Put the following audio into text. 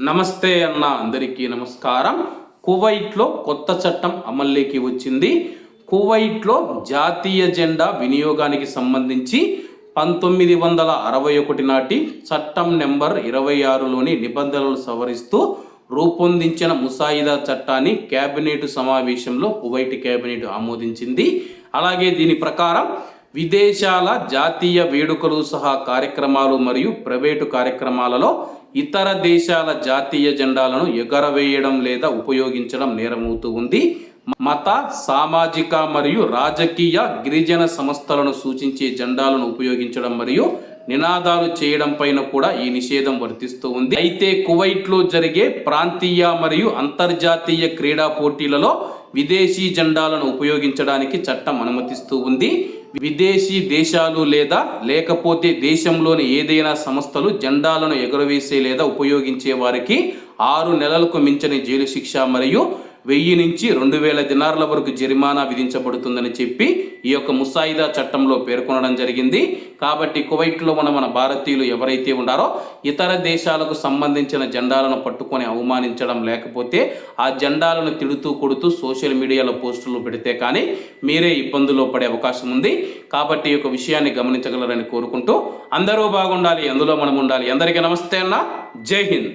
నమస్తే అన్న అందరికీ నమస్కారం. కువైట్లో కొత్త చట్టం అమల్లోకి వచ్చింది. కువైట్లో జాతీయ జెండా వినియోగానికి సంబంధించి 1961 నాటి చట్టం నెంబర్ 26లోని నిబంధనలు సవరిస్తూ రూపొందించిన ముసాయిదా చట్టాన్ని కేబినెట్ సమావేశంలో కువైట్ కేబినెట్ ఆమోదించింది. అలాగే దీని ప్రకారం విదేశాల జాతీయ వేడుకలు సహా కార్యక్రమాలు మరియు ప్రైవేటు కార్యక్రమాలలో ఇతర దేశాల జాతీయ జెండాలను ఎగరవేయడం లేదా ఉపయోగించడం నేరమవుతూ ఉంది. మత, సామాజిక మరియు రాజకీయ గిరిజన సంస్థలను సూచించే జెండాలను ఉపయోగించడం మరియు నినాదాలు చేయడం పైన కూడా ఈ నిషేధం వర్తిస్తూ ఉంది. అయితే కువైట్లో జరిగే ప్రాంతీయ మరియు అంతర్జాతీయ క్రీడా పోటీలలో విదేశీ జెండాలను ఉపయోగించడానికి చట్టం అనుమతిస్తూ ఉంది. విదేశీ దేశాలు లేకపోతే దేశంలోని ఏదైనా సంస్థలు జెండాలను ఎగురవేసే లేదా ఉపయోగించే వారికి 6 నెలలకు మించని జైలు శిక్ష మరియు 1000 నుంచి 2000 దినార్ల వరకు జరిమానా విధించబడుతుందని చెప్పి ఈ యొక్క ముసాయిదా చట్టంలో పేర్కొనడం జరిగింది. కాబట్టి కువైట్లో మన భారతీయులు ఎవరైతే ఉన్నారో ఇతర దేశాలకు సంబంధించిన జెండాలను పట్టుకొని అవమానించడం లేకపోతే ఆ జెండాలను తిడుతూ కొడుతూ సోషల్ మీడియాలో పోస్టులు పెడితే కానీ మీరే ఇబ్బందుల్లో పడే అవకాశం ఉంది. కాబట్టి ఈ యొక్క విషయాన్ని గమనించగలరని కోరుకుంటూ అందరూ బాగుండాలి, అందులో మనం ఉండాలి. అందరికీ నమస్తే అన్న, జై హింద్.